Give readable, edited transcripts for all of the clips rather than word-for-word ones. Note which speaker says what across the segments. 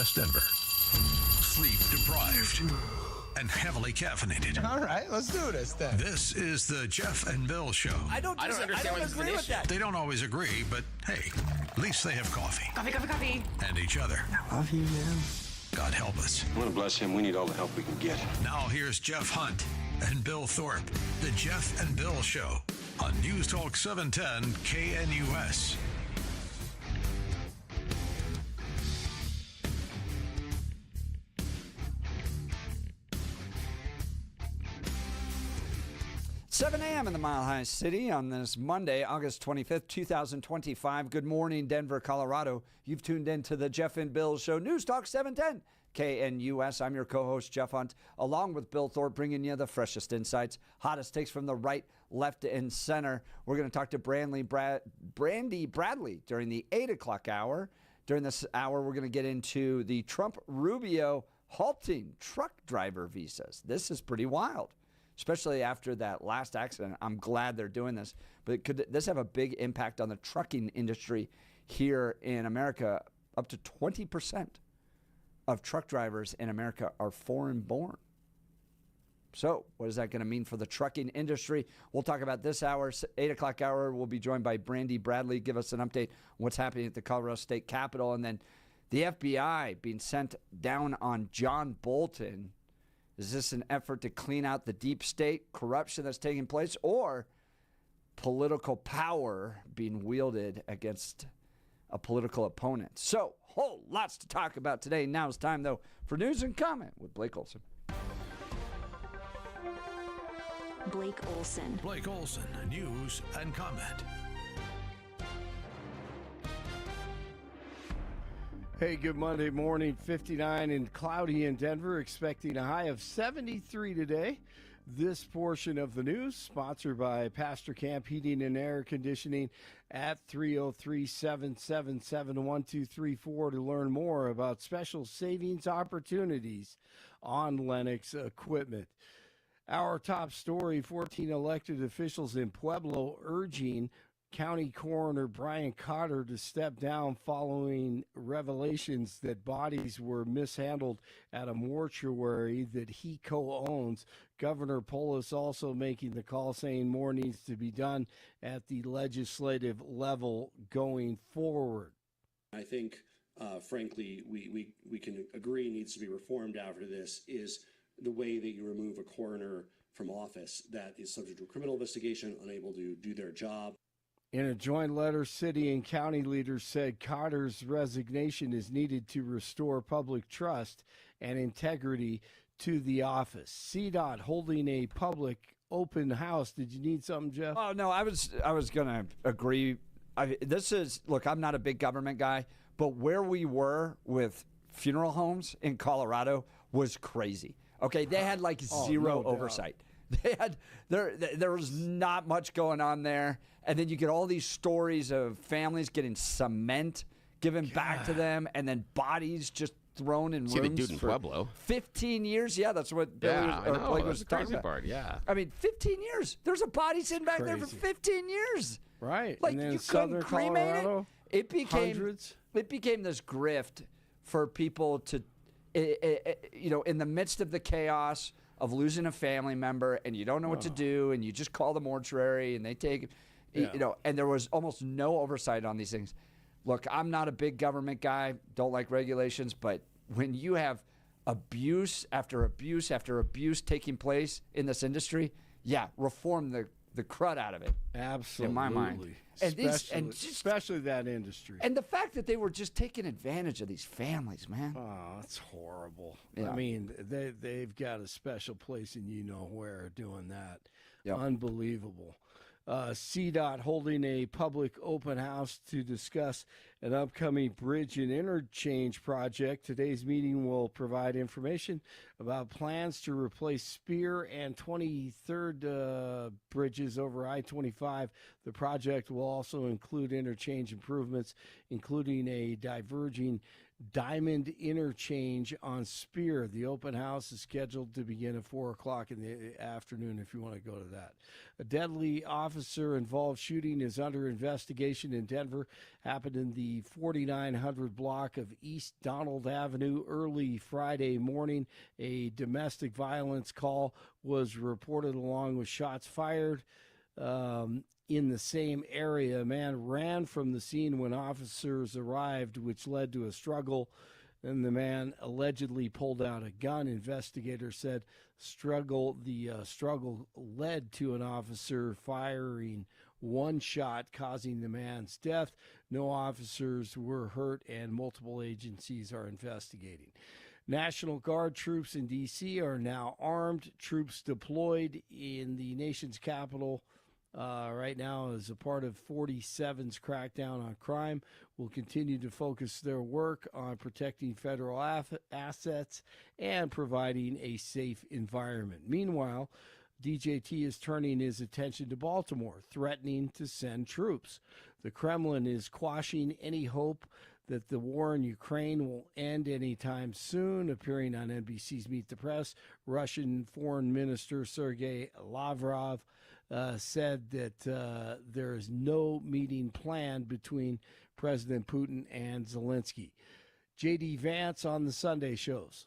Speaker 1: West Denver. Sleep deprived and heavily caffeinated.
Speaker 2: All right, let's do this then.
Speaker 1: This is the Jeff and Bill Show.
Speaker 3: I don't agree with that.
Speaker 1: They don't always agree, but hey, at least they have coffee.
Speaker 3: Coffee.
Speaker 1: And each other.
Speaker 2: I love you, man.
Speaker 1: God help us.
Speaker 4: I want to bless him. We need all the help we can get.
Speaker 1: Now here's Jeff Hunt and Bill Thorpe. The Jeff and Bill Show on News Talk 710 KNUS.
Speaker 5: Seven a.m. in the Mile High City on this Monday, August 25th, 2025. Good morning, Denver, Colorado. You've tuned in to the Jeff and Bill Show, News Talk 710 KNUS. I'm your co-host, Jeff Hunt, along with Bill Thorpe, bringing you the freshest insights, hottest takes from the right, left, and center. We're going to talk to Brandy Bradley during the 8 o'clock hour. During this hour, we're going to get into the Trump-Rubio halting truck driver visas. This is pretty wild, especially after that last accident. I'm glad they're doing this. But could this have a big impact on the trucking industry here in America? Up to 20% of truck drivers in America are foreign-born. So what is that going to mean for the trucking industry? We'll talk about this hour. 8 o'clock hour, we'll be joined by Brandy Bradley. Give us an update on what's happening at the Colorado State Capitol. And then the FBI being sent down on John Bolton. Is this an effort to clean out the deep state corruption that's taking place, or political power being wielded against a political opponent? So, whole lots to talk about today. Now it's time, though, for news and comment with Blake Olson.
Speaker 6: Blake Olson.
Speaker 1: Blake Olson, news and comment.
Speaker 7: Hey, good Monday morning. 59 and cloudy in Denver, expecting a high of 73 today. This portion of the news sponsored by Pastor Camp Heating and Air Conditioning at 303-777-1234 to learn more about special savings opportunities on Lennox equipment. Our top story, 14 elected officials in Pueblo urging County Coroner Brian Cotter to step down following revelations that bodies were mishandled at a mortuary that he co-owns. Governor Polis also making the call, saying more needs to be done at the legislative level going forward.
Speaker 8: I think, frankly, we can agree needs to be reformed after this is the way that you remove a coroner from office that is subject to a criminal investigation, unable to do their job.
Speaker 7: In a joint letter, city and county leaders said Cotter's resignation is needed to restore public trust and integrity to the office. CDOT holding a public open house. Did you need something, Jeff?
Speaker 5: Oh, no, I was going to agree. Look, I'm not a big government guy, but where we were with funeral homes in Colorado was crazy. Okay, they had like zero oversight. They had there was not much going on there, and then you get all these stories of families getting cement given back to them, and then bodies just thrown in rooms.
Speaker 3: The dude in Pueblo.
Speaker 5: 15 years. Yeah, that's what Blake was talking about.
Speaker 3: Part, yeah.
Speaker 5: I mean, 15 years. There's a body sitting back there for 15 years.
Speaker 7: Right.
Speaker 5: Like,
Speaker 7: and then
Speaker 5: you couldn't cremate
Speaker 7: Colorado,
Speaker 5: it.
Speaker 7: Hundreds.
Speaker 5: It became this grift for people to, in the midst of the chaos of losing a family member, and you don't know what to do, and you just call the mortuary, and they take, and there was almost no oversight on these things. Look, I'm not a big government guy, don't like regulations, but when you have abuse after abuse after abuse taking place in this industry, reform the crud out of it.
Speaker 7: Absolutely.
Speaker 5: In my mind.
Speaker 7: Especially that industry.
Speaker 5: And the fact that they were just taking advantage of these families, man.
Speaker 7: Oh, that's horrible.
Speaker 5: Yeah.
Speaker 7: I mean, they've got a special place in you-know-where doing that.
Speaker 5: Yep.
Speaker 7: Unbelievable. CDOT holding a public open house to discuss an upcoming bridge and interchange project. Today's meeting will provide information about plans to replace Spear and 23rd bridges over I-25. The project will also include interchange improvements, including a diverging Diamond Interchange on Spear. The open house is scheduled to begin at 4 o'clock in the afternoon if you want to go to that. A deadly officer-involved shooting is under investigation in Denver. Happened in the 4900 block of East Donald Avenue early Friday morning. A domestic violence call was reported along with shots fired. In the same area, a man ran from the scene when officers arrived, which led to a struggle. Then the man allegedly pulled out a gun. Investigators said the struggle led to an officer firing one shot, causing the man's death. No officers were hurt, and multiple agencies are investigating. National Guard troops in D.C. are now armed. Troops deployed in the nation's capital right now as a part of 47's crackdown on crime, will continue to focus their work on protecting federal assets and providing a safe environment. Meanwhile, DJT is turning his attention to Baltimore, threatening to send troops. The Kremlin is quashing any hope that the war in Ukraine will end anytime soon. Appearing on NBC's Meet the Press, Russian Foreign Minister Sergei Lavrov said that there is no meeting planned between President Putin and Zelensky. J.D. Vance on the Sunday shows.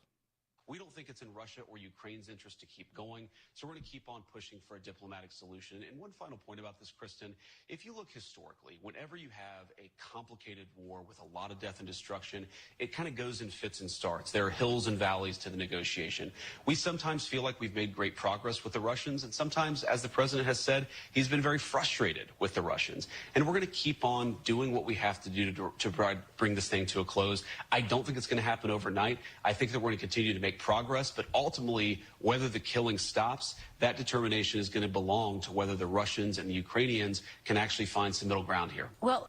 Speaker 9: We don't think it's in Russia or Ukraine's interest to keep going, so we're going to keep on pushing for a diplomatic solution. And one final point about this, Kristen, if you look historically, whenever you have a complicated war with a lot of death and destruction, it kind of goes in fits and starts. There are hills and valleys to the negotiation. We sometimes feel like we've made great progress with the Russians, and sometimes, as the president has said, he's been very frustrated with the Russians. And we're going to keep on doing what we have to do to bring this thing to a close. I don't think it's going to happen overnight. I think that we're going to continue to make progress, but ultimately, whether the killing stops, that determination is going to belong to whether the Russians and the Ukrainians can actually find some middle ground here.
Speaker 7: Well,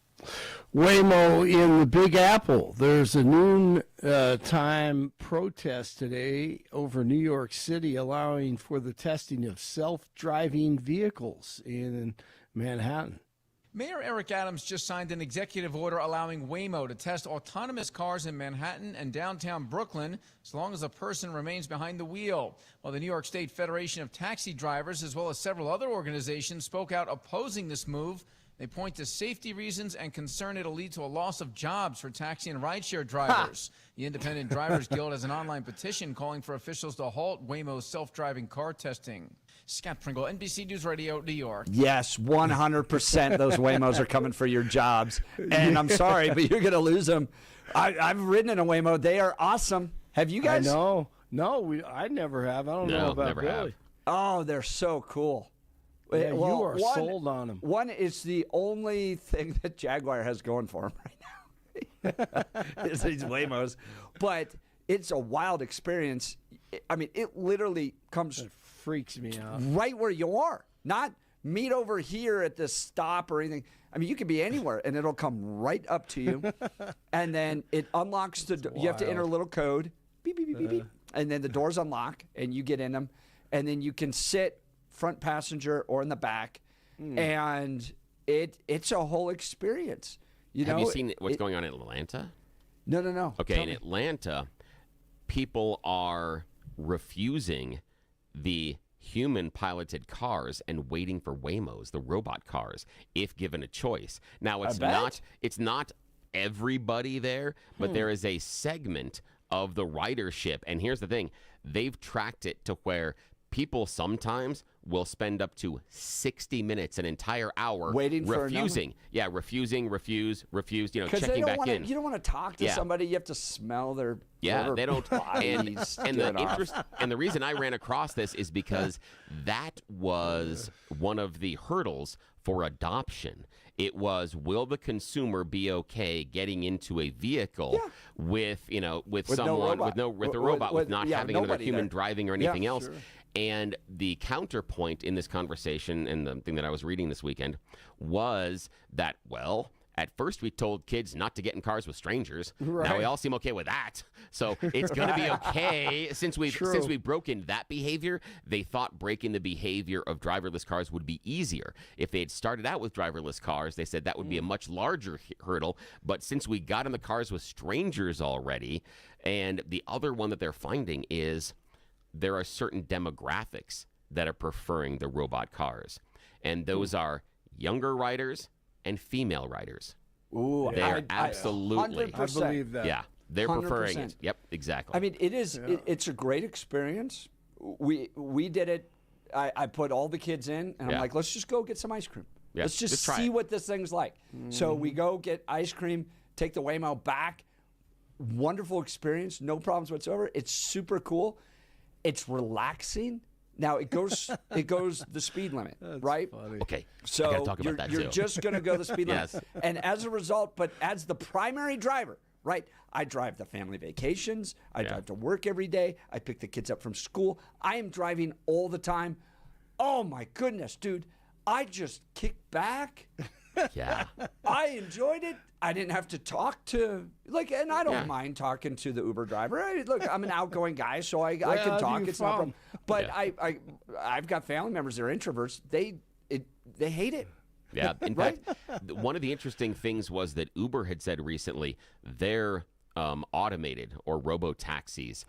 Speaker 7: Waymo in the Big Apple. There's a noon time protest today over New York City allowing for the testing of self-driving vehicles in Manhattan.
Speaker 2: Mayor Eric Adams just signed an executive order allowing Waymo to test autonomous cars in Manhattan and downtown Brooklyn as long as a person remains behind the wheel. While the New York State Federation of Taxi Drivers, as well as several other organizations, spoke out opposing this move, they point to safety reasons and concern it'll lead to a loss of jobs for taxi and rideshare drivers. The Independent Drivers Guild has an online petition calling for officials to halt Waymo's self-driving car testing. Scott Pringle, NBC News Radio, New York.
Speaker 5: Yes, 100% those Waymos are coming for your jobs. And I'm sorry, but you're going to lose them. I've ridden in a Waymo. They are awesome. Have you guys?
Speaker 7: No, I never have. I don't know about Billy.
Speaker 3: Have.
Speaker 5: Oh, they're so cool.
Speaker 7: Yeah, you are sold on them.
Speaker 5: One is the only thing that Jaguar has going for them right now. Is these Waymos. But it's a wild experience. I mean, it literally comes...
Speaker 7: freaks me out.
Speaker 5: Right where you are. Not meet over here at the stop or anything. I mean, you could be anywhere, and it'll come right up to you. And then it unlocks the door. You have to enter a little code. Beep, beep, beep, beep, beep. And then the doors unlock, and you get in them. And then you can sit front passenger or in the back. And it's a whole experience.
Speaker 3: Have you seen what's going on in Atlanta?
Speaker 5: No.
Speaker 3: Okay, in Atlanta, people are refusing the human-piloted cars and waiting for Waymos, the robot cars, if given a choice. Now, it's not everybody there, but there is a segment of the ridership. And here's the thing. They've tracked it to where people sometimes will spend up to 60 minutes, an entire hour,
Speaker 5: waiting for
Speaker 3: refusing. Refuse, checking back in.
Speaker 5: You don't want to talk to somebody. You have to smell their
Speaker 3: they don't. And the reason I ran across this is because that was one of the hurdles for adoption. It was, will the consumer be okay getting into a vehicle with someone with a robot, with not having another human driving or anything else? Sure. And the counterpoint in this conversation, and the thing that I was reading this weekend, was that, well, at first we told kids not to get in cars with strangers.
Speaker 7: Right.
Speaker 3: Now we all seem okay with that. So it's going to be okay. Since we broke in that behavior, they thought breaking the behavior of driverless cars would be easier. If they had started out with driverless cars, they said that would be a much larger hurdle. But since we got in the cars with strangers already, and the other one that they're finding is there are certain demographics that are preferring the robot cars. And those are younger riders and female riders.
Speaker 5: Ooh,
Speaker 3: they're absolutely.
Speaker 5: 100%.
Speaker 7: I believe that.
Speaker 3: Yeah, they're preferring
Speaker 5: 100%.
Speaker 3: it. Yep, exactly.
Speaker 5: I mean, it is. It's a great experience. We did it. I put all the kids in, and I'm like, let's just go get some ice cream.
Speaker 3: Yeah,
Speaker 5: Let's just
Speaker 3: try
Speaker 5: see
Speaker 3: it.
Speaker 5: what this thing's like. So we go get ice cream, take the Waymo back. Wonderful experience, no problems whatsoever. It's super cool. It's relaxing. Now it goes the speed limit, right?
Speaker 7: Funny.
Speaker 3: Okay,
Speaker 5: So
Speaker 3: I gotta talk about that
Speaker 5: you're
Speaker 3: too.
Speaker 5: just going to go the speed limit.
Speaker 3: Yes.
Speaker 5: And as a result, but as the primary driver, right? I drive the family vacations. I drive to work every day. I pick the kids up from school. I am driving all the time. Oh my goodness, dude. I just kicked back.
Speaker 3: Yeah.
Speaker 5: I enjoyed it. I didn't have to talk to, and I don't mind talking to the Uber driver. Look, I'm an outgoing guy, so I can talk. It's no problem. But I've got family members that are introverts. They hate it.
Speaker 3: Yeah. In fact, one of the interesting things was that Uber had said recently their automated or robo-taxis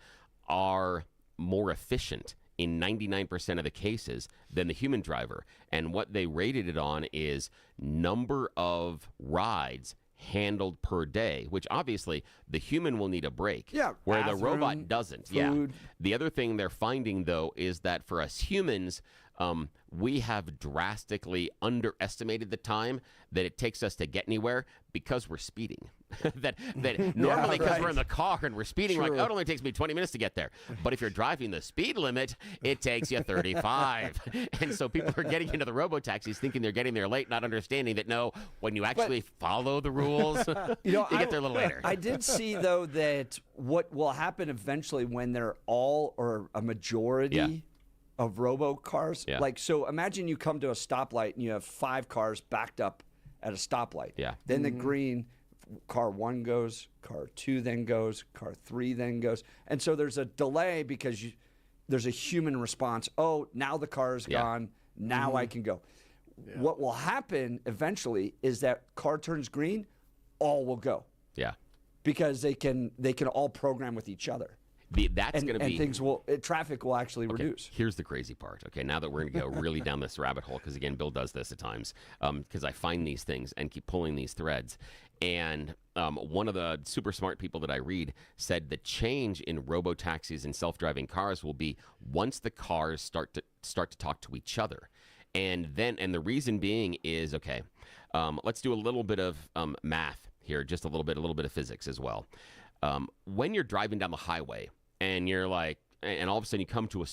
Speaker 3: are more efficient in 99% of the cases than the human driver. And what they rated it on is number of rides handled per day, which obviously the human will need a break.
Speaker 5: Yeah,
Speaker 3: where
Speaker 5: bathroom,
Speaker 3: the robot doesn't.
Speaker 5: food.
Speaker 3: Yeah. The other thing they're finding, though, is that for us humans, we have drastically underestimated the time that it takes us to get anywhere because we're speeding. that normally because we're in the car and we're speeding, we're like, oh, it only takes me 20 minutes to get there. But if you're driving the speed limit, it takes you 35. And so people are getting into the robo-taxis thinking they're getting there late, not understanding that, no, when you actually follow the rules, you get there a little later.
Speaker 5: I did see, though, that what will happen eventually when they're all or a majority of robo cars. Like, so imagine you come to a stoplight and you have 5 cars backed up at a stoplight.
Speaker 3: Yeah.
Speaker 5: Then the green, car 1 goes, car 2 then goes, car 3 then goes. And so there's a delay because there's a human response. Oh, now the car is gone. Now I can go. What will happen eventually is that car turns green, all will go.
Speaker 3: Yeah.
Speaker 5: Because they can all program with each other.
Speaker 3: That's going to be...
Speaker 5: And things traffic will actually reduce.
Speaker 3: Here's the crazy part. Okay, now that we're going to go really down this rabbit hole, because again, Bill does this at times, because I find these things and keep pulling these threads. And one of the super smart people that I read said the change in robo-taxis and self-driving cars will be once the cars start to talk to each other. And the reason being is, okay, let's do a little bit of math here, just a little bit of physics as well. When you're driving down the highway and you're like, and all of a sudden you come to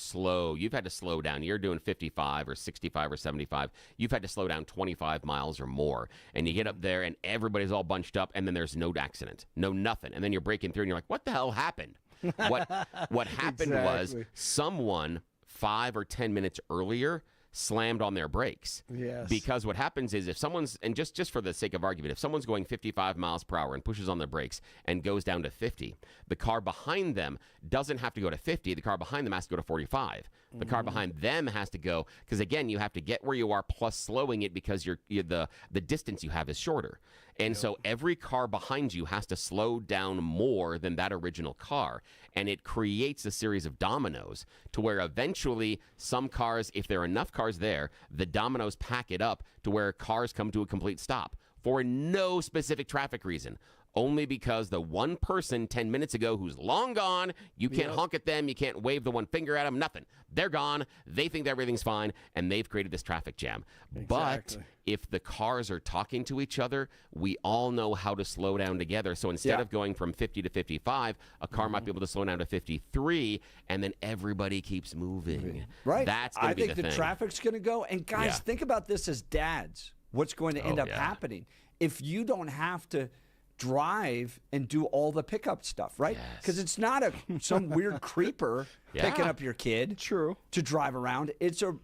Speaker 3: you've had to slow down. You're doing 55 or 65 or 75. You've had to slow down 25 miles or more. And you get up there and everybody's all bunched up and then there's no accident, no nothing. And then you're breaking through and you're like, what the hell happened? What happened was someone 5 or 10 minutes earlier slammed on their brakes.
Speaker 7: Yes.
Speaker 3: Because what happens is if someone's, and just for the sake of argument, if someone's going 55 miles per hour and pushes on their brakes and goes down to 50, the car behind them doesn't have to go to 50. The car behind them has to go to 45. The car behind them has to go, because again, you have to get where you are plus slowing it because the distance you have is shorter. And so every car behind you has to slow down more than that original car. And it creates a series of dominoes to where eventually some cars, if there are enough cars there, the dominoes pack it up to where cars come to a complete stop for no specific traffic reason. Only because the one person 10 minutes ago who's long gone, you can't honk at them, you can't wave the one finger at them, nothing. They're gone, they think that everything's fine, and they've created this traffic jam. Exactly. But if the cars are talking to each other, we all know how to slow down together. So instead of going from 50 to 55, a car might be able to slow down to 53, and then everybody keeps moving.
Speaker 5: Right.
Speaker 3: That's going to be the thing.
Speaker 5: I think the traffic's going to go. And guys, think about this as dads. What's going to end up happening if you don't have to drive and do all the pickup stuff, right? Because it's not some weird creeper picking up your kid to drive around. It's a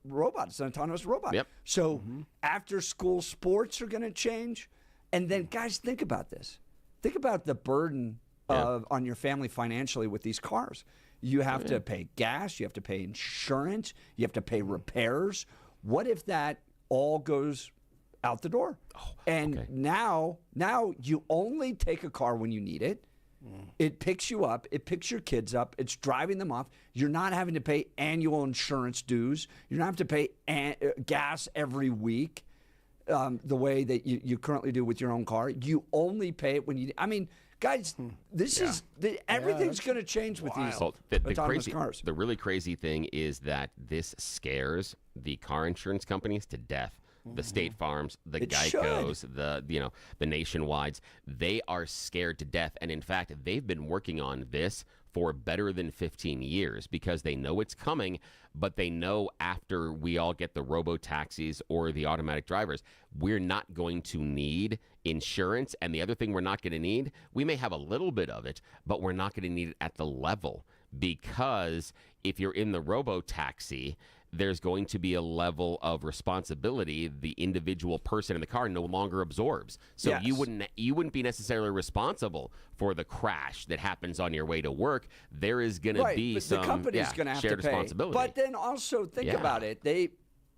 Speaker 5: robot. It's an autonomous robot.
Speaker 3: Yep.
Speaker 5: So after school sports are going to change. And then, guys, think about this. Think about the burden on your family financially with these cars. You have to pay gas. You have to pay insurance. You have to pay repairs. What if that all goes out the door? Now you only take a car when you need it. It picks you up. It picks your kids up. It's driving them off. You're not having to pay annual insurance dues. You're not having to pay gas every week the way that you currently do with your own car. You only pay it when you. I mean, guys, this is everything's going to change with these autonomous cars.
Speaker 3: The really crazy thing is that this scares the car insurance companies to death. The State Farms, the Geicos, the Nationwides, they are scared to death. And in fact, they've been working on this for better than 15 years because they know it's coming, but they know after we all get the robo-taxis or the automatic drivers, we're not going to need insurance. And the other thing we're not going to need, we may have a little bit of it, but we're not going to need it at the level, because if you're in the robo-taxi, there's going to be a level of responsibility the individual person in the car no longer absorbs. So you wouldn't be necessarily responsible for the crash that happens on your way to work. There is going to be some
Speaker 5: the company's going to have
Speaker 3: shared
Speaker 5: to pay.
Speaker 3: responsibility.
Speaker 5: But then also think about it.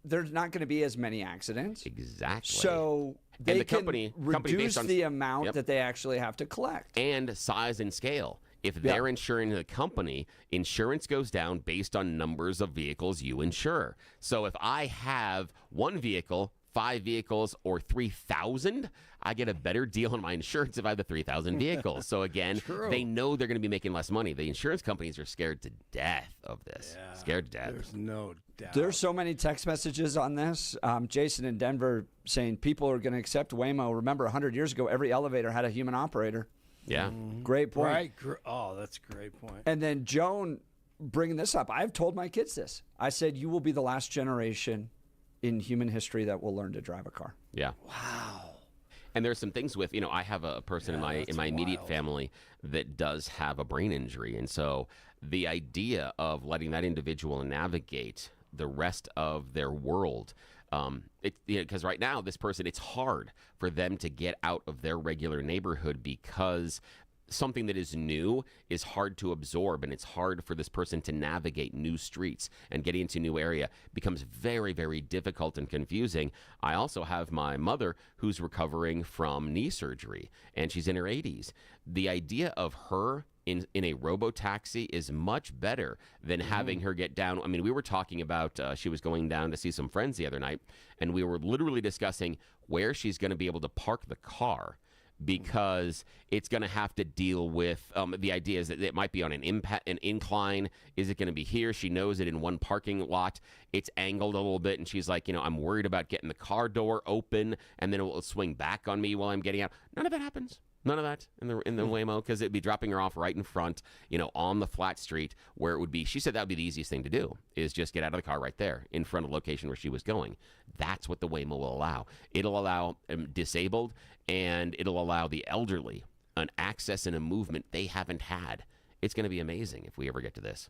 Speaker 5: There's not going to be as many accidents.
Speaker 3: Exactly.
Speaker 5: So they can reduce the amount that they actually have to collect.
Speaker 3: And size and scale. If they're insuring the company, insurance goes down based on numbers of vehicles you insure. So if I have one vehicle, 5 vehicles, or 3,000, I get a better deal on my insurance if I have the 3,000 vehicles. So again, they know they're going to be making less money. The insurance companies are scared to death of this. Yeah, scared to death.
Speaker 7: There's no doubt.
Speaker 5: There's so many text messages on this. Jason in Denver saying people are going to accept Waymo. Remember, 100 years ago, every elevator had a human operator.
Speaker 3: Yeah.
Speaker 5: Great point.
Speaker 7: Right. Oh, that's a great point.
Speaker 5: And then Joan bringing this up. I've told my kids this. I said, you will be the last generation in human history that will learn to drive a car.
Speaker 3: Yeah.
Speaker 5: Wow.
Speaker 3: And there's some things with, I have a person in my immediate family that does have a brain injury. And so the idea of letting that individual navigate the rest of their world, because right now this person, it's hard for them to get out of their regular neighborhood because something that is new is hard to absorb, and it's hard for this person to navigate new streets, and getting into a new area becomes very, very difficult and confusing. I also have my mother who's recovering from knee surgery, and she's in her 80s. The idea of her in a robo-taxi is much better than having her get down. I mean, we were talking about she was going down to see some friends the other night, and we were literally discussing where she's going to be able to park the car, because it's going to have to deal with the idea is that it might be on an incline. Is it going to be here? She knows it in one parking lot. It's angled a little bit, and she's like, I'm worried about getting the car door open, and then it will swing back on me while I'm getting out. None of that happens. None of that in the Waymo, because it'd be dropping her off right in front, on the flat street where it would be. She said that would be the easiest thing to do, is just get out of the car right there in front of the location where she was going. That's what the Waymo will allow. It'll allow disabled, and it'll allow the elderly an access and a movement they haven't had. It's going to be amazing if we ever get to this.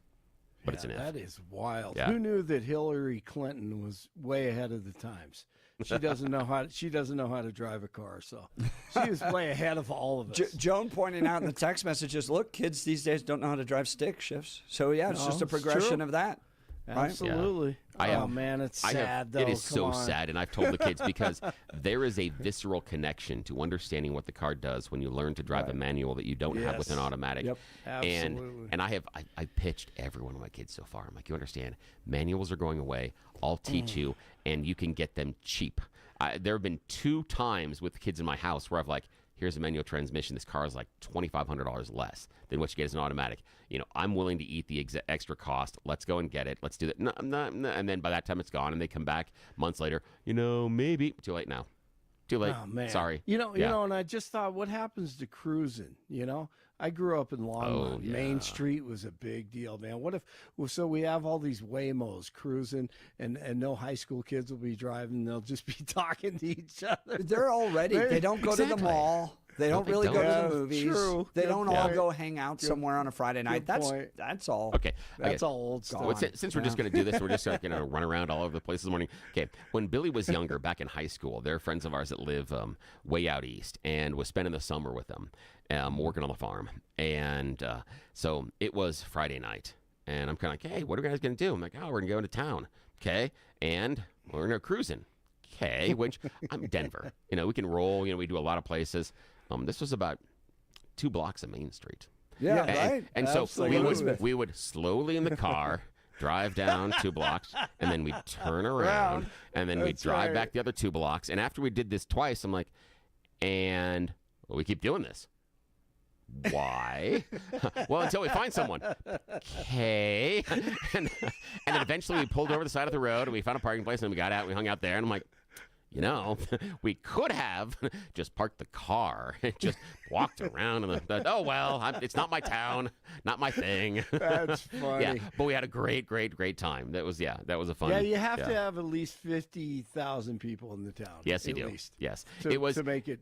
Speaker 3: But it's an if.
Speaker 7: That is wild.
Speaker 3: Yeah.
Speaker 7: Who knew that Hillary Clinton was way ahead of the times? She doesn't know how. She doesn't know how to drive a car, so she was way ahead of all of us.
Speaker 5: Joan pointing out in the text messages, look, kids these days don't know how to drive stick shifts. So it's just a progression of that. Right?
Speaker 7: Absolutely.
Speaker 3: Yeah.
Speaker 7: Oh man, it's sad though.
Speaker 3: It is so sad, and I've told the kids, because there is a visceral connection to understanding what the car does when you learn to drive a manual that you don't have with an automatic.
Speaker 5: Yep.
Speaker 7: Absolutely.
Speaker 3: And I pitched every one of my kids so far. I'm like, you understand, manuals are going away. I'll teach you, and you can get them cheap. There have been 2 times with kids in my house where I've like, here's a manual transmission. This car is like $2,500 less than what you get as an automatic. I'm willing to eat the extra cost. Let's go and get it. Let's do that. No, and then by that time it's gone, and they come back months later. Maybe too late now. Too late.
Speaker 7: Oh, man.
Speaker 3: Sorry.
Speaker 7: And I just thought, what happens to cruising? I grew up in Longmont. Main Street was a big deal, man. What if? So we have all these Waymos cruising, and no high school kids will be driving. They'll just be talking to each other.
Speaker 5: They're already. They don't go to the mall. They don't really go to the movies.
Speaker 7: True.
Speaker 5: They
Speaker 7: Good
Speaker 5: don't all
Speaker 7: point.
Speaker 5: go hang out somewhere on a Friday night. That's all.
Speaker 3: Okay.
Speaker 7: That's all old stuff.
Speaker 3: Well, since we're just going to do this, we're just going to run around all over the place this morning. Okay. When Billy was younger, back in high school, there are friends of ours that live way out east, and was spending the summer with them, working on the farm. And so it was Friday night, and I'm kind of like, hey, what are you guys going to do? I'm like, oh, we're going to go into town. Okay. And we're going to go cruising. Okay. Which I'm Denver. We can roll. We do a lot of places. This was about 2 blocks of Main Street.
Speaker 5: Yeah,
Speaker 3: and,
Speaker 5: right.
Speaker 3: And so
Speaker 5: Absolutely.
Speaker 3: we would slowly in the car drive down 2 blocks, and then we'd turn around, and then we'd drive back the other 2 blocks. And after we did this twice, I'm like, we keep doing this. Why? Well, until we find someone. Okay. And then eventually we pulled over the side of the road, and we found a parking place, and we got out, and we hung out there, and I'm like, we could have just parked the car and just walked around and oh, well, it's not my town, not my thing.
Speaker 7: That's funny.
Speaker 3: Yeah, but we had a great time. That was a fun.
Speaker 7: Yeah, you have to have at least 50,000 people in the town.
Speaker 3: Yes, you
Speaker 7: at
Speaker 3: do.
Speaker 7: Least,
Speaker 3: yes,
Speaker 7: to make it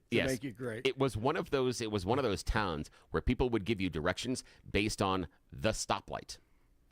Speaker 7: great.
Speaker 3: It was one of those towns where people would give you directions based on the stoplight.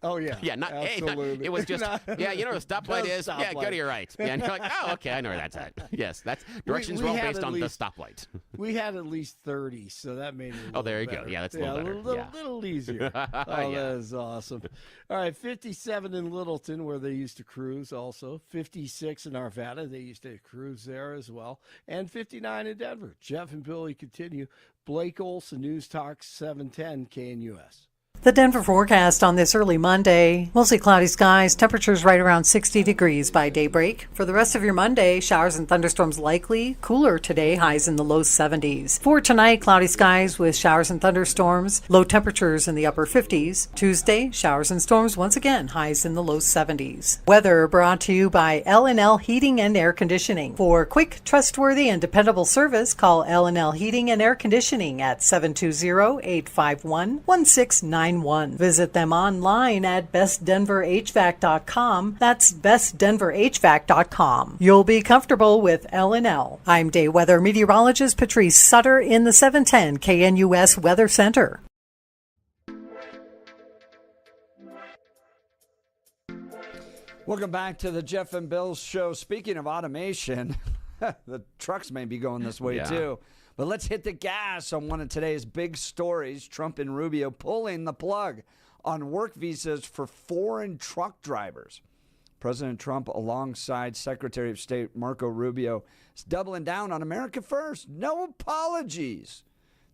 Speaker 7: Oh, yeah.
Speaker 3: Yeah,
Speaker 7: absolutely.
Speaker 3: It was just, the stoplight is, go to your right. Yeah, and you're like, oh, okay, I know where that's at. Yes, that's directions were all based on the stoplight.
Speaker 7: We had at least 30, so that made it
Speaker 3: there you
Speaker 7: better.
Speaker 3: go. Yeah, that's a little better.
Speaker 7: Little easier. That is awesome. All right, 57 in Littleton, where they used to cruise also. 56 in Arvada. They used to cruise there as well. And 59 in Denver. Jeff and Billy continue. Blake Olson, News Talk 710 KNUS.
Speaker 10: The Denver forecast on this early Monday, mostly cloudy skies, temperatures right around 60 degrees by daybreak. For the rest of your Monday, showers and thunderstorms likely, cooler today, highs in the low 70s. For tonight, cloudy skies with showers and thunderstorms, low temperatures in the upper 50s. Tuesday, showers and storms once again, highs in the low 70s. Weather brought to you by L&L Heating and Air Conditioning. For quick, trustworthy, and dependable service, call L&L Heating and Air Conditioning at 720-851-1691. Visit them online at bestdenverhvac.com. That's bestdenverhvac.com. You'll be comfortable with L&L. I'm day weather meteorologist Patrice Sutter in the 710 KNUS Weather Center.
Speaker 5: Welcome back to the Jeff and Bill Show. Speaking of automation, the trucks may be going this way too. But let's hit the gas on one of today's big stories. Trump and Rubio pulling the plug on work visas for foreign truck drivers. President Trump, alongside Secretary of State Marco Rubio, is doubling down on America First. No apologies.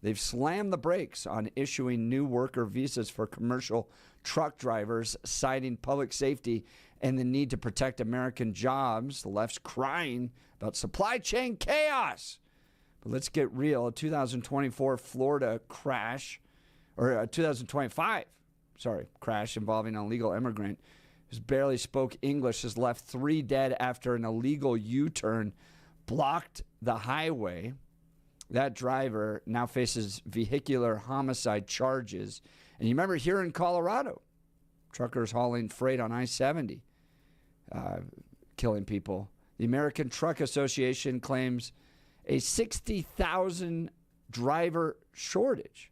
Speaker 5: They've slammed the brakes on issuing new worker visas for commercial truck drivers, citing public safety and the need to protect American jobs. The left's crying about supply chain chaos. But let's get real. A 2024 Florida crash, or a 2025, crash involving an illegal immigrant who barely spoke English has left 3 dead after an illegal U-turn blocked the highway. That driver now faces vehicular homicide charges. And you remember here in Colorado, truckers hauling freight on I-70, killing people. The American Truck Association claims a 60,000 driver shortage.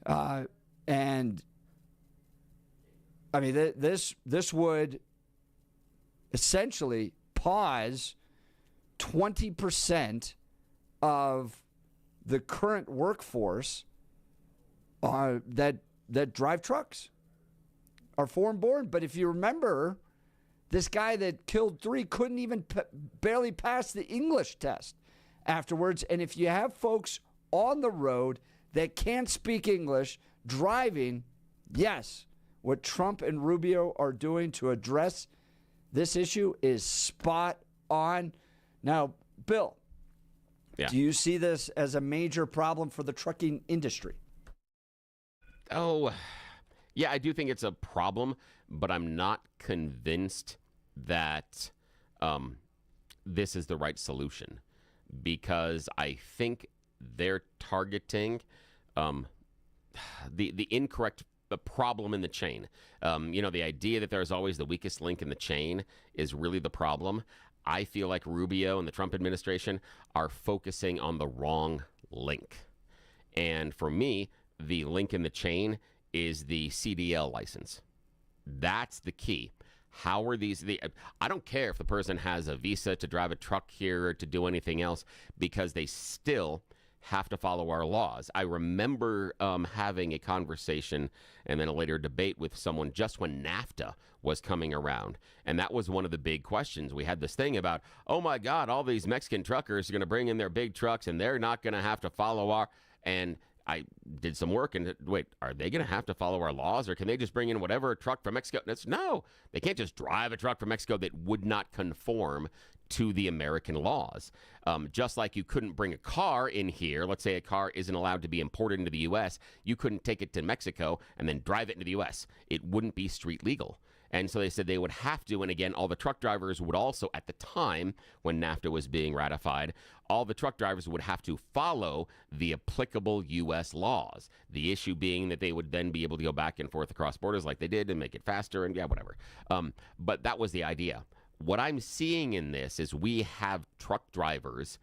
Speaker 5: And I mean, this would essentially pause 20% of the current workforce that drive trucks are foreign born. But if you remember, this guy that killed 3 couldn't even barely pass the English test afterwards. And if you have folks on the road that can't speak English driving, yes, what Trump and Rubio are doing to address this issue is spot on. Now, Bill, do you see this as a major problem for the trucking industry?
Speaker 3: Oh, yeah, I do think it's a problem, but I'm not convinced that this is the right solution, because I think they're targeting the incorrect problem in the chain. The idea that there's always the weakest link in the chain is really the problem. I feel like Rubio and the Trump administration are focusing on the wrong link. And for me, the link in the chain is the CDL license. That's the key. How are these? I don't care if the person has a visa to drive a truck here or to do anything else, because they still have to follow our laws. I remember having a conversation and then a later debate with someone just when NAFTA was coming around. And that was one of the big questions. We had this thing about, oh my God, all these Mexican truckers are going to bring in their big trucks and they're not going to have to follow our... And I did some work and wait, are they going to have to follow our laws, or can they just bring in whatever truck from Mexico? And it's no, they can't just drive a truck from Mexico that would not conform to the American laws. Just like you couldn't bring a car in here. Let's say a car isn't allowed to be imported into the U.S. You couldn't take it to Mexico and then drive it into the U.S. It wouldn't be street legal. And so they said they would have to, and again, all the truck drivers would also, at the time when NAFTA was being ratified, all the truck drivers would have to follow the applicable U.S. laws. The issue being that they would then be able to go back and forth across borders like they did and make it faster and whatever. But that was the idea. What I'm seeing in this is we have truck drivers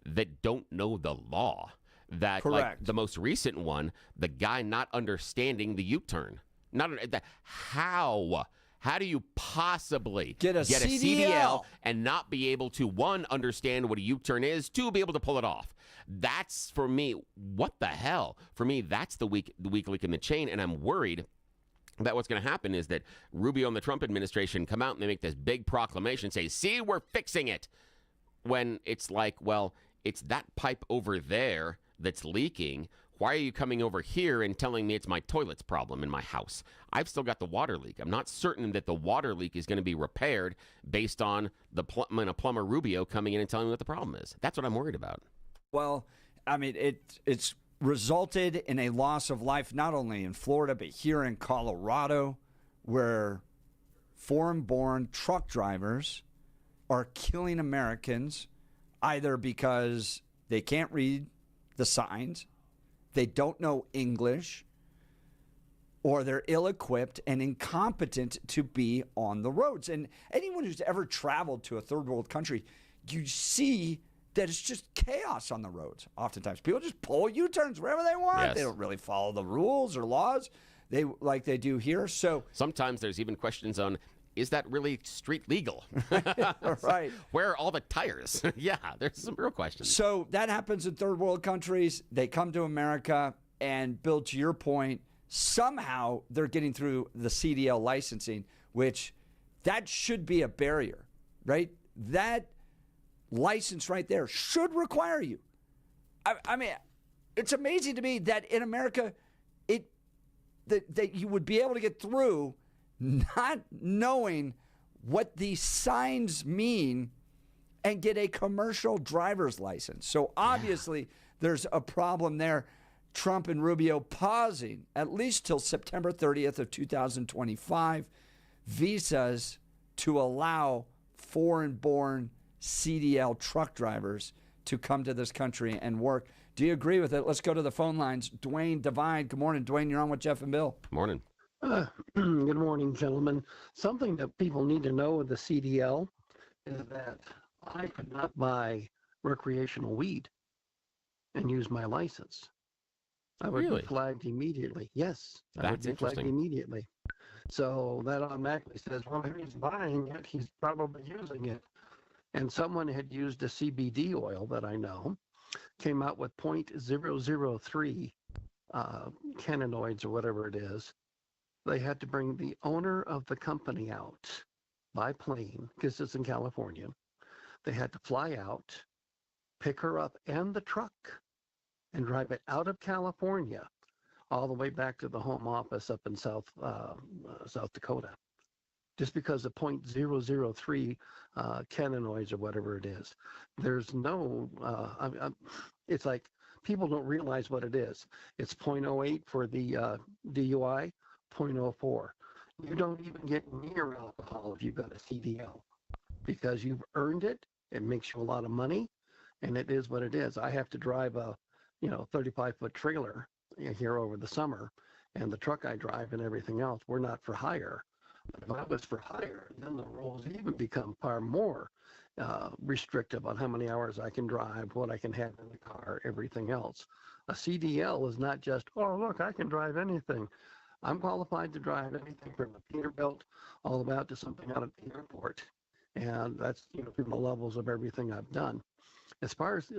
Speaker 3: that don't know the law. That,
Speaker 5: correct.
Speaker 3: Like the most recent one, the guy not understanding the U-turn. How do you possibly
Speaker 5: get a CDL
Speaker 3: and not be able to, one, understand what a U-turn is, two, be able to pull it off? That's, for me, what the hell? For me, that's the weak link in the chain, and I'm worried that what's going to happen is that Rubio and the Trump administration come out and they make this big proclamation, say, see, we're fixing it. When it's like, well, it's that pipe over there that's leaking. Why are you coming over here and telling me it's my toilet's problem in my house? I've still got the water leak. I'm not certain that the water leak is going to be repaired based on the plumber Rubio coming in and telling me what the problem is. That's what I'm worried about.
Speaker 5: Well, I mean, it's resulted in a loss of life not only in Florida, but here in Colorado, where foreign-born truck drivers are killing Americans either because they can't read the signs, they don't know English, or they're ill-equipped and incompetent to be on the roads. And anyone who's ever traveled to a third world country, you see that it's just chaos on the roads. Oftentimes, people just pull U-turns wherever they want.
Speaker 3: Yes.
Speaker 5: They don't really follow the rules or laws like they do here. So
Speaker 3: sometimes there's even questions on, is that really street legal?
Speaker 5: Right.
Speaker 3: Where are all the tires? Yeah, there's some real questions.
Speaker 5: So that happens in third world countries. They come to America, and Bill, to your point, somehow they're getting through the CDL licensing, which that should be a barrier, right? That license right there should require you. I mean, it's amazing to me that in America, that you would be able to get through not knowing what these signs mean and get a commercial driver's license. So obviously there's a problem there. Trump and Rubio pausing at least till September 30th of 2025 visas to allow foreign-born CDL truck drivers to come to this country and work. Do you agree with it? Let's go to the phone lines. Dwayne Devine. Good morning, Dwayne. You're on with Jeff and Bill.
Speaker 3: Morning.
Speaker 11: Good morning, gentlemen. Something that people need to know with the CDL is that I could not buy recreational weed and use my license. I would be flagged immediately. Yes, I would be flagged immediately. So that automatically says, well, if he's buying it, he's probably using it. And someone had used a CBD oil that I know, came out with 0.003 cannabinoids or whatever it is. They had to bring the owner of the company out by plane, because it's in California. They had to fly out, pick her up and the truck, and drive it out of California all the way back to the home office up in South Dakota, just because of 0.003 cannabinoids or whatever it is. There's no, it's like people don't realize what it is. It's 0.08 for the DUI, 0.04. You don't even get near alcohol if you've got a CDL, because you've earned it. It makes you a lot of money, and it is what it is. I have to drive a 35-foot trailer here over the summer, and the truck I drive and everything else, we're not for hire. But if I was for hire, then the rules even become far more. restrictive on how many hours I can drive, what I can have in the car, everything else. A CDL is not just, oh, look, I can drive anything. I'm qualified to drive anything from a Peterbilt all the way out to something out at the airport. And that's, through the levels of everything I've done. As far as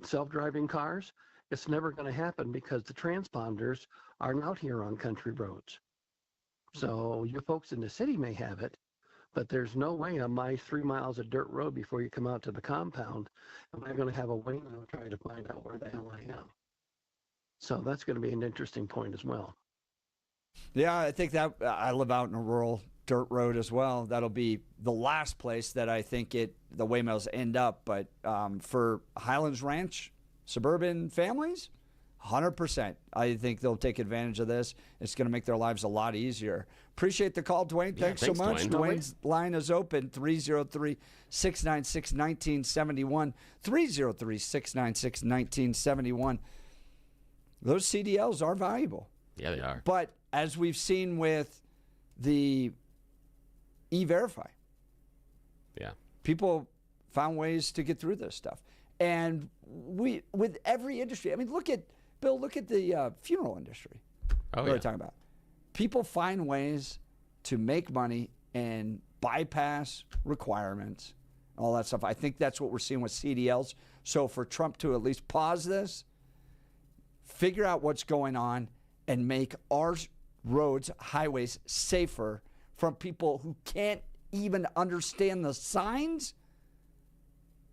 Speaker 11: self-driving cars, it's never going to happen because the transponders aren't out here on country roads. So you folks in the city may have it, but there's no way on my 3 miles of dirt road before you come out to the compound am I going to have a Waymo trying to find out where the hell I am. So that's going to be an interesting point as well.
Speaker 5: Yeah, I think that I live out in a rural dirt road as well. That'll be the last place that I think the Waymos end up. But for Highlands Ranch, suburban families, 100%. I think they'll take advantage of this. It's going to make their lives a lot easier. Appreciate the call, Dwayne. Thanks so much. Dwayne's line is open, 303-696-1971, 303-696-1971. Those CDLs are valuable.
Speaker 3: Yeah, they are.
Speaker 5: But as we've seen with the E-Verify, people found ways to get through this stuff. And with every industry, I mean, look at the funeral industry.
Speaker 3: Oh,
Speaker 5: we're talking about. People find ways to make money and bypass requirements, all that stuff. I think that's what we're seeing with CDLs. So for Trump to at least pause this, figure out what's going on, and make our roads, highways safer from people who can't even understand the signs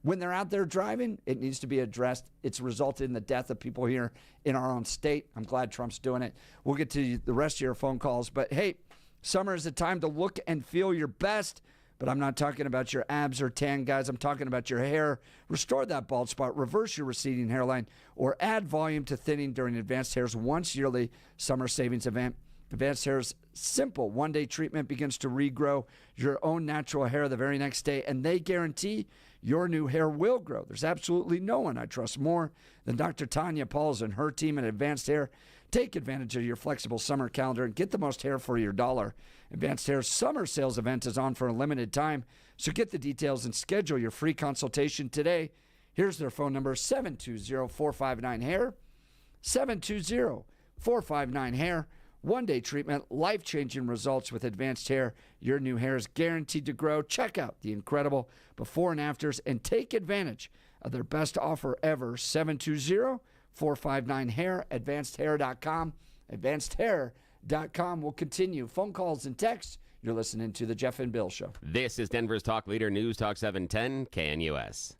Speaker 5: when they're out there driving, it needs to be addressed. It's resulted in the death of people here in our own state. I'm glad Trump's doing it. We'll get to the rest of your phone calls. But, hey, summer is a time to look and feel your best. But I'm not talking about your abs or tan, guys. I'm talking about your hair. Restore that bald spot, reverse your receding hairline, or add volume to thinning during Advanced Hair's once yearly summer savings event. Advanced Hair's simple one-day treatment begins to regrow your own natural hair the very next day, and they guarantee your new hair will grow. There's absolutely no one I trust more than Dr. Tanya Pauls and her team at Advanced Hair. Take advantage of your flexible summer calendar and get the most hair for your dollar. Advanced Hair's summer sales event is on for a limited time, so get the details and schedule your free consultation today. Here's their phone number, 720-459-HAIR, 720-459-HAIR. One-day treatment, life-changing results with Advanced Hair. Your new hair is guaranteed to grow. Check out the incredible before and afters and take advantage of their best offer ever. 720-459-HAIR, advancedhair.com. Advancedhair.com will continue. Phone calls and texts. You're listening to The Jeff and Bill Show.
Speaker 3: This is Denver's Talk Leader, News Talk 710 KNUS.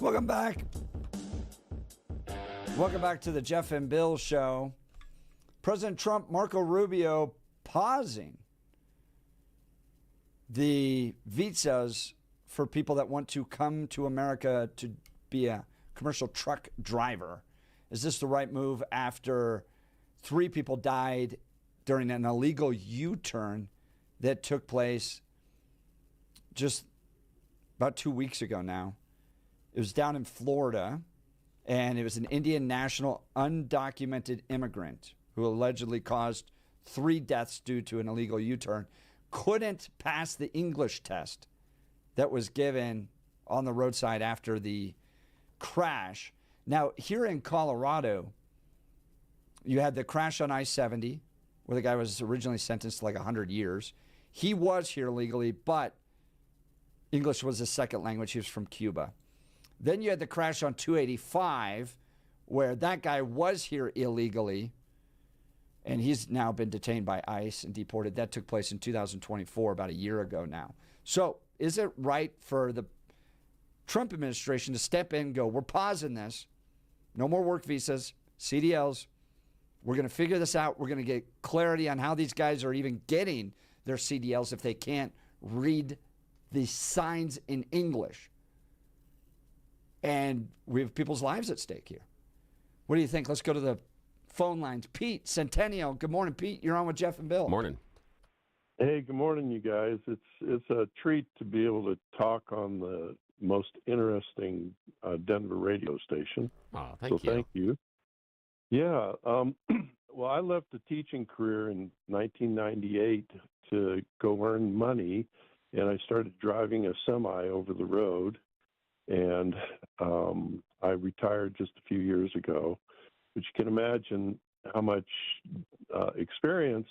Speaker 5: Welcome back. Welcome back to the Jeff and Bill Show. President Trump, Marco Rubio pausing the visas for people that want to come to America to be a commercial truck driver. Is this the right move after 3 people died during an illegal U-turn that took place just about 2 weeks ago now? It was down in Florida, and it was an Indian national undocumented immigrant who allegedly caused 3 deaths due to an illegal U-turn. Couldn't pass the English test that was given on the roadside after the crash. Now, here in Colorado, you had the crash on I-70, where the guy was originally sentenced to like 100 years. He was here legally, but English was his second language. He was from Cuba. Then you had the crash on 285, where that guy was here illegally, and he's now been detained by ICE and deported. That took place in 2024, about a year ago now. So is it right for the Trump administration to step in and go, we're pausing this, no more work visas, CDLs, we're going to figure this out, we're going to get clarity on how these guys are even getting their CDLs if they can't read the signs in English? And we have people's lives at stake here. What do you think? Let's go to the phone lines. Pete, Centennial. Good morning, Pete. You're on with Jeff and Bill.
Speaker 3: Morning.
Speaker 12: Hey, good morning, you guys. It's a treat to be able to talk on the most interesting Denver radio station.
Speaker 3: Oh, thank you.
Speaker 12: Thank you. Yeah. Well, I left a teaching career in 1998 to go earn money, and I started driving a semi over the road. And I retired just a few years ago, but you can imagine how much experience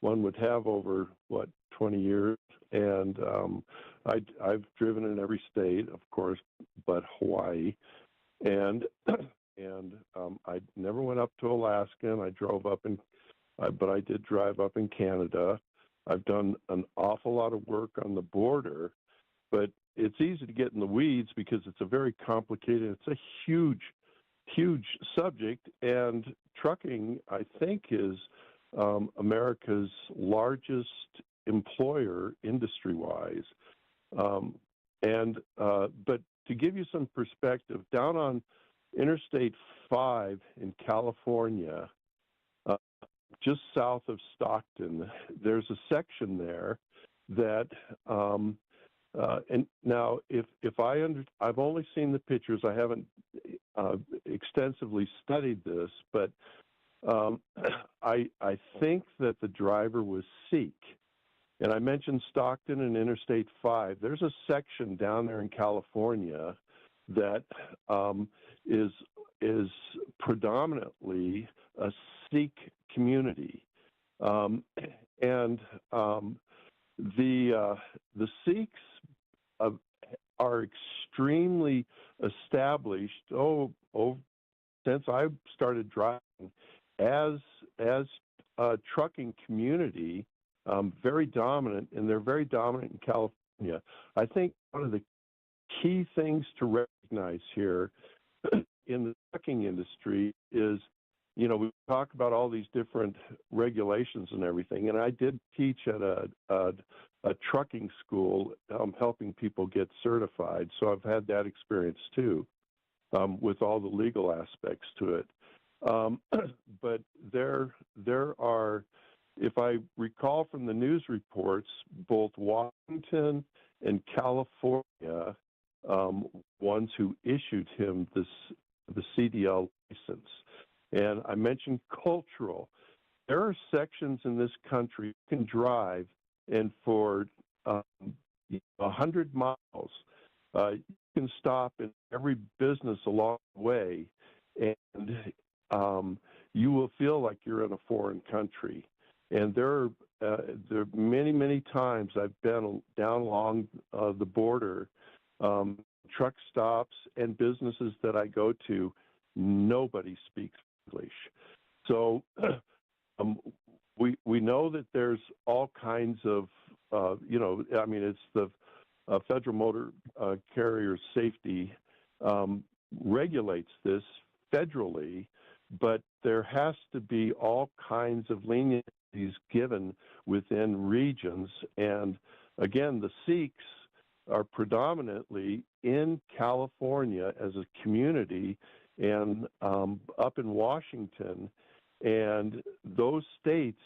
Speaker 12: one would have over, 20 years. And I've driven in every state, of course, but Hawaii. And I never went up to Alaska, and I drove up but I did drive up in Canada. I've done an awful lot of work on the border, but it's easy to get in the weeds because it's a very complicated, it's a huge, huge subject. And trucking, I think, is America's largest employer industry-wise. But to give you some perspective, down on Interstate 5 in California, just south of Stockton, there's a section there that and now, I've only seen the pictures. I haven't extensively studied this, but I think that the driver was Sikh. And I mentioned Stockton and Interstate 5. There's a section down there in California that is predominantly a Sikh community, and the Sikhs are extremely established. Since I started driving, as a trucking community, very dominant, and they're very dominant in California. I think one of the key things to recognize here in the trucking industry is, we talk about all these different regulations and everything, and I did teach at a trucking school, helping people get certified. So I've had that experience too, with all the legal aspects to it. But there are, if I recall from the news reports, both Washington and California, ones who issued him the CDL license. And I mentioned cultural. There are sections in this country you can drive, and for 100 miles, you can stop in every business along the way, and you will feel like you're in a foreign country. And there are many, many times I've been down along the border, truck stops and businesses that I go to, nobody speaks English. So we know that there's all kinds of, it's the Federal Motor Carrier Safety regulates this federally, but there has to be all kinds of leniencies given within regions. And again, the Sikhs are predominantly in California as a community and up in Washington, and those states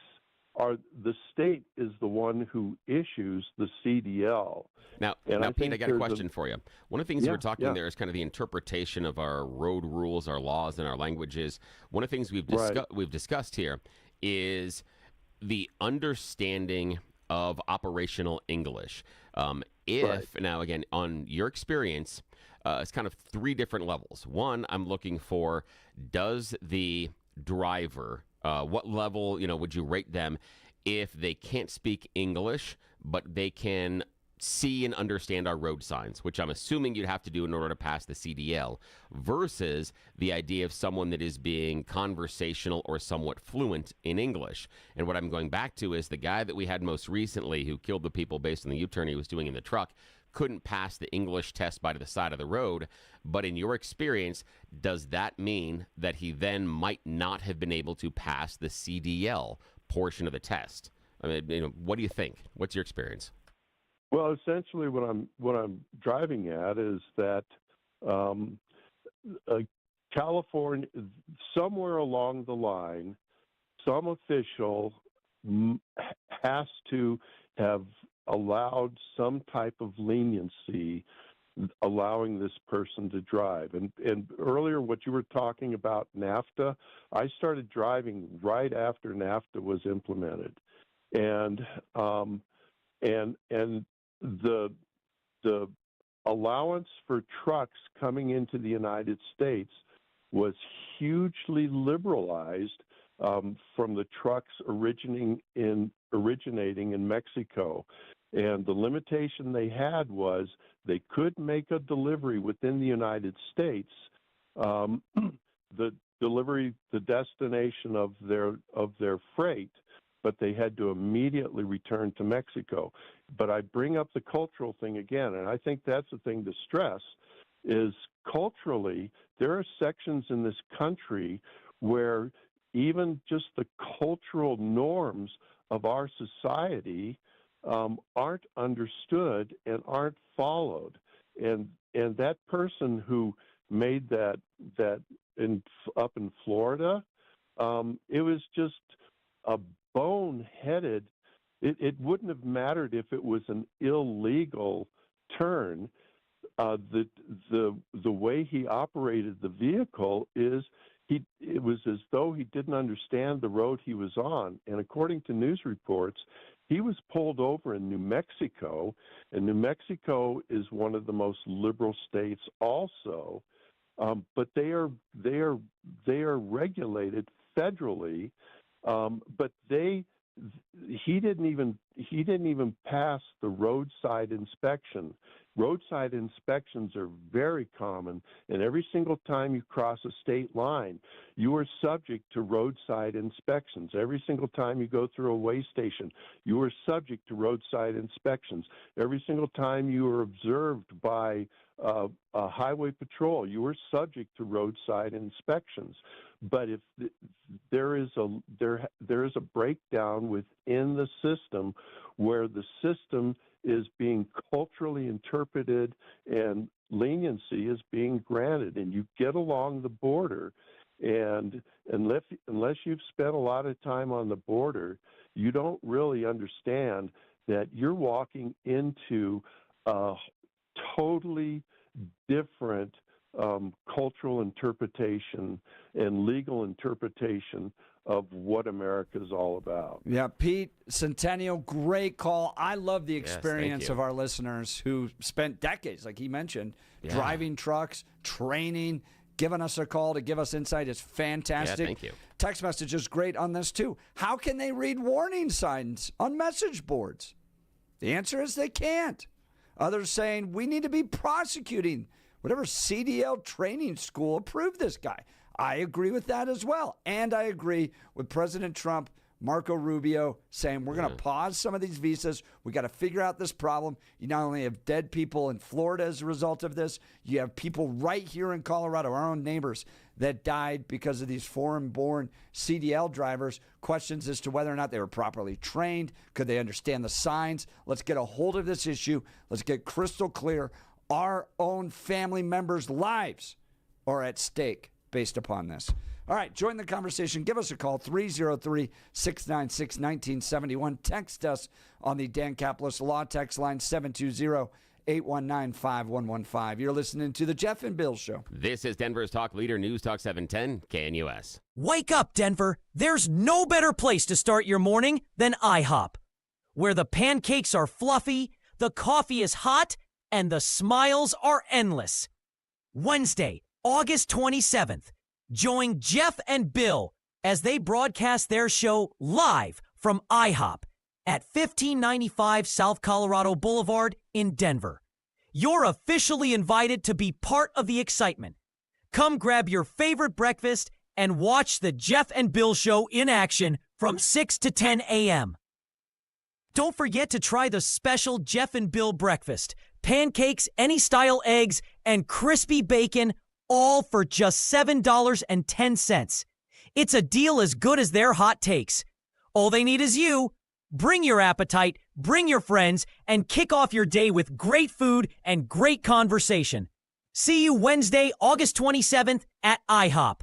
Speaker 12: the state is the one who issues the CDL.
Speaker 3: Now, Pete, I got a question for you. One of the things we're talking there is kind of the interpretation of our road rules, our laws, and our languages. One of the things we've discussed here is the understanding of operational English. Now, again, on your experience, it's kind of three different levels. One, I'm looking for, does the driver, what level, would you rate them if they can't speak English, but they can see and understand our road signs, which I'm assuming you'd have to do in order to pass the CDL, versus the idea of someone that is being conversational or somewhat fluent in English. And what I'm going back to is the guy that we had most recently who killed the people based on the U-turn he was doing in the truck couldn't pass the English test by the side of the road. But in your experience, does that mean that he then might not have been able to pass the CDL portion of the test? I mean, what do you think? What's your experience?
Speaker 12: Well, essentially, what I'm driving at is that California, somewhere along the line, some official has to have allowed some type of leniency, allowing this person to drive. And earlier, what you were talking about, NAFTA, I started driving right after NAFTA was implemented, and the allowance for trucks coming into the United States was hugely liberalized from the trucks originating in Mexico. And the limitation they had was they could make a delivery within the United States, the destination of their freight, but they had to immediately return to Mexico. But I bring up the cultural thing again, and I think that's the thing to stress, is culturally, there are sections in this country where even just the cultural norms of our society aren't understood and aren't followed. And that person who made that up in Florida, it was just a boneheaded. It wouldn't have mattered if it was an illegal turn. The way he operated the vehicle it was as though he didn't understand the road he was on. And according to news reports, he was pulled over in New Mexico, and New Mexico is one of the most liberal states also. But they are regulated federally. But he didn't even pass the roadside inspection. Roadside inspections are very common, and every single time you cross a state line, you are subject to roadside inspections. Every single time you go through a way station, you are subject to roadside inspections. Every single time you are observed by a highway patrol, you are subject to roadside inspections. But if there is a breakdown within the system where the system is being culturally interpreted and leniency is being granted, and you get along the border, and unless you've spent a lot of time on the border, you don't really understand that you're walking into a totally different cultural interpretation and legal interpretation of what America is all about.
Speaker 5: Yeah, Pete, Centennial, great call. I love the experience of our listeners who spent decades, like he mentioned, driving trucks, training, giving us a call to give us insight. It's fantastic.
Speaker 3: Yeah, thank you.
Speaker 5: Text message is great on this, too. How can they read warning signs on message boards? The answer is they can't. Others saying we need to be prosecuting whatever CDL training school approved this guy. I agree with that as well. And I agree with President Trump Marco Rubio, saying we're going to pause some of these visas. We got to figure out this problem. You not only have dead people in Florida as a result of this, you have people right here in Colorado, our own neighbors, that died because of these foreign-born CDL drivers. Questions as to whether or not they were properly trained. Could they understand the signs? Let's get a hold of this issue. Let's get crystal clear. Our own family members' lives are at stake based upon this. All right, join the conversation. Give us a call, 303-696-1971. Text us on the Dan Caplis Law text line, 720-819-5115. You're listening to The Jeff and Bill Show.
Speaker 3: This is Denver's talk leader, News Talk 710, KNUS.
Speaker 13: Wake up, Denver. There's no better place to start your morning than IHOP, where the pancakes are fluffy, the coffee is hot, and the smiles are endless. Wednesday, August 27th. Join Jeff and Bill as they broadcast their show live from IHOP at 1595 South Colorado Boulevard in Denver. You're officially invited to be part of the excitement. Come grab your favorite breakfast and watch the Jeff and Bill Show in action from 6 to 10 a.m. Don't forget to try the special Jeff and Bill breakfast. Pancakes, any style eggs, and crispy bacon, all for just $7.10. It's a deal as good as their hot takes. All they need is you. Bring your appetite, bring your friends, and kick off your day with great food and great conversation. See you Wednesday, August 27th at IHOP.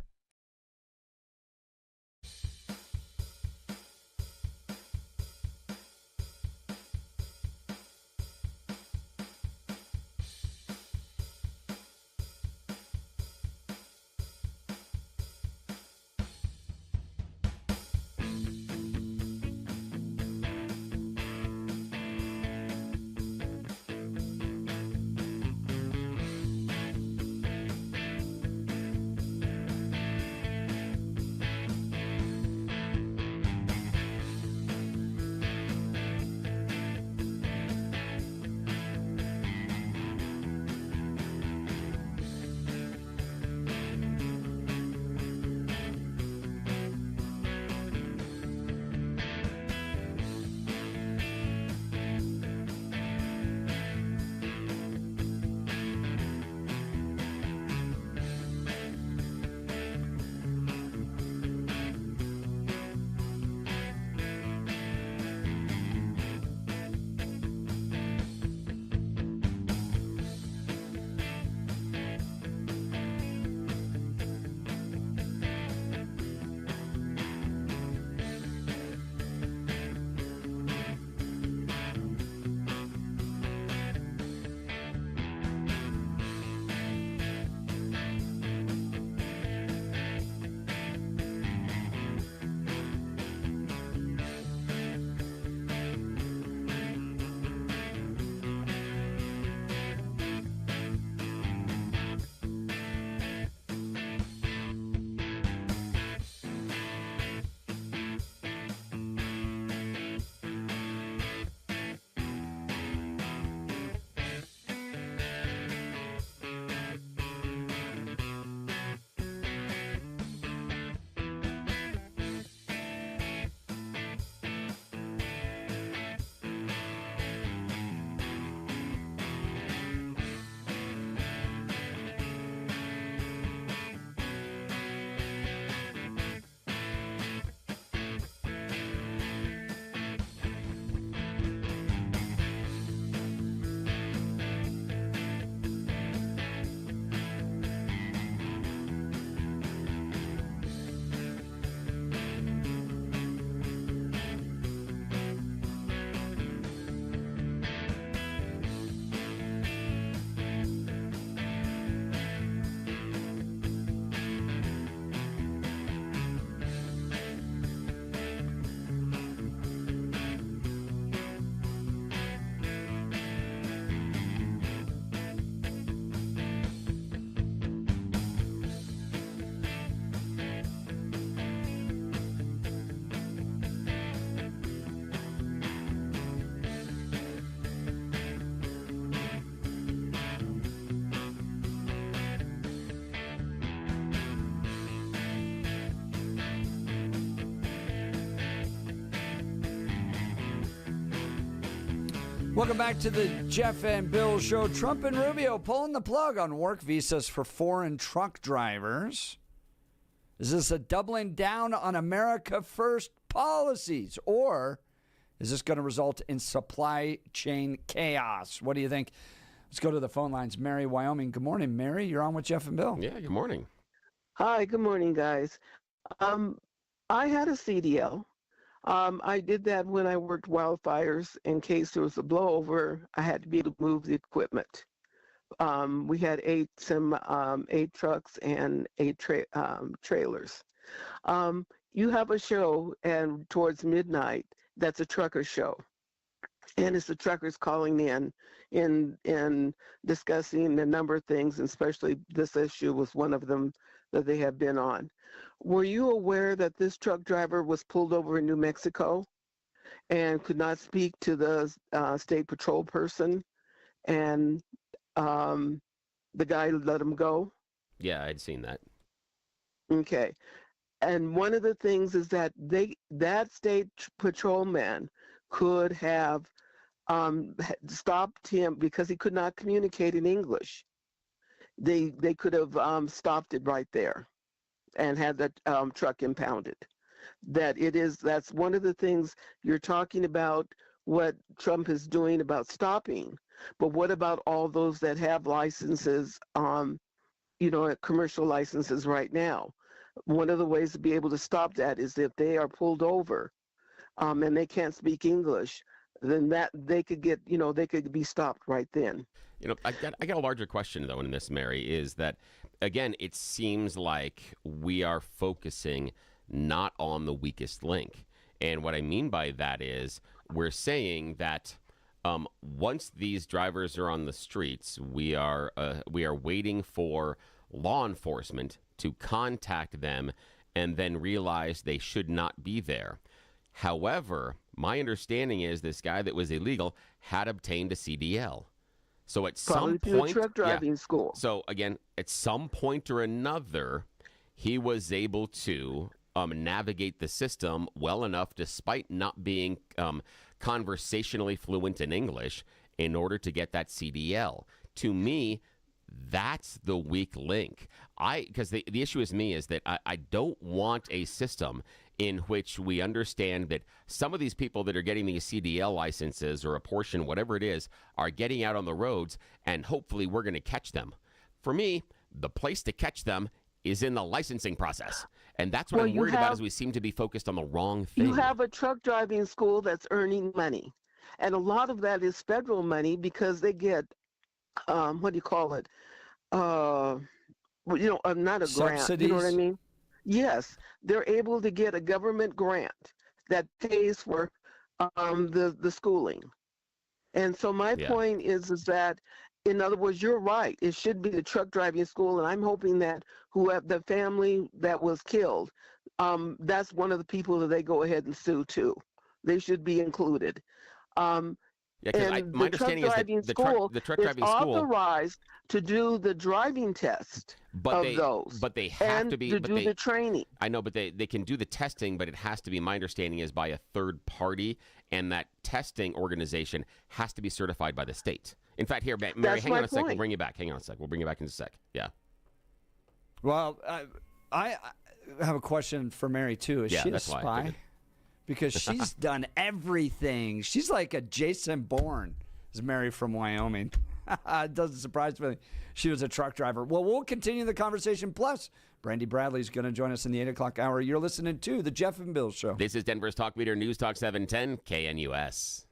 Speaker 5: Welcome back to the Jeff and Bill Show. Trump and Rubio pulling the plug on work visas for foreign truck drivers. Is this a doubling down on America First policies, or is this going to result in supply chain chaos? What do you think? Let's go to the phone lines. Mary, Wyoming. Good morning, Mary. You're on with Jeff and Bill.
Speaker 3: Yeah, good morning.
Speaker 14: Hi, good morning, guys. I had a CDL. I did that when I worked wildfires. In case there was a blowover, I had to be able to move the equipment. We had eight trucks and eight trailers. You have a show, and towards midnight, that's a trucker show. And it's the truckers calling in discussing a number of things, and especially this issue was one of them that they have been on. Were you aware that this truck driver was pulled over in New Mexico and could not speak to the state patrol person, and the guy let him go?
Speaker 3: Yeah, I'd seen that.
Speaker 14: Okay. And one of the things is that that state patrolman could have stopped him because he could not communicate in English. They could have stopped it right there and had the truck impounded. That's one of the things you're talking about, what Trump is doing about stopping. But what about all those that have licenses, commercial licenses right now? One of the ways to be able to stop that is if they are pulled over and they can't speak English, then that they could be stopped right then.
Speaker 3: I got a larger question, though, in this, Mary, is that, again, it seems like we are focusing not on the weakest link. And what I mean by that is we're saying that once these drivers are on the streets, we are waiting for law enforcement to contact them and then realize they should not be there. However, my understanding is this guy that was illegal had obtained a CDL. So at some point,
Speaker 14: truck driving school.
Speaker 3: So again, at some point or another, he was able to navigate the system well enough, despite not being conversationally fluent in English, in order to get that CDL. To me, that's the weak link. Because the issue is that I don't want a system in which we understand that some of these people that are getting these CDL licenses, or a portion, whatever it is, are getting out on the roads, and hopefully we're going to catch them. For me, the place to catch them is in the licensing process. And that's what I'm worried about, is we seem to be focused on the wrong thing.
Speaker 14: You have a truck driving school that's earning money. And a lot of that is federal money because they get, what do you call it? Not a
Speaker 5: Subsidies?
Speaker 14: grant. You know what I mean? Yes, they're able to get a government grant that pays for the schooling. And so my point is that, in other words, you're right. It should be the truck driving school, and I'm hoping that the family that was killed, that's one of the people that they go ahead and sue too. They should be included.
Speaker 3: Because my understanding is that the truck driving school
Speaker 14: is authorized to do the driving test
Speaker 3: but they have to be
Speaker 14: the training.
Speaker 3: I know, but they can do the testing, but it has to be, my understanding is, by a third party, and that testing organization has to be certified by the state. In fact, here, Mary, hang on a sec. We'll bring you back. Hang on a sec. We'll bring you back in a sec. Yeah.
Speaker 5: Well, I have a question for Mary too. Is she a spy? Because she's done everything. She's like a Jason Bourne. Is Mary from Wyoming? It doesn't surprise me. She was a truck driver. Well, we'll continue the conversation. Plus, Brandy Bradley's going to join us in the 8 o'clock hour. You're listening to The Jeff and Bill Show.
Speaker 3: This is Denver's Talk Leader, News Talk 710 KNUS.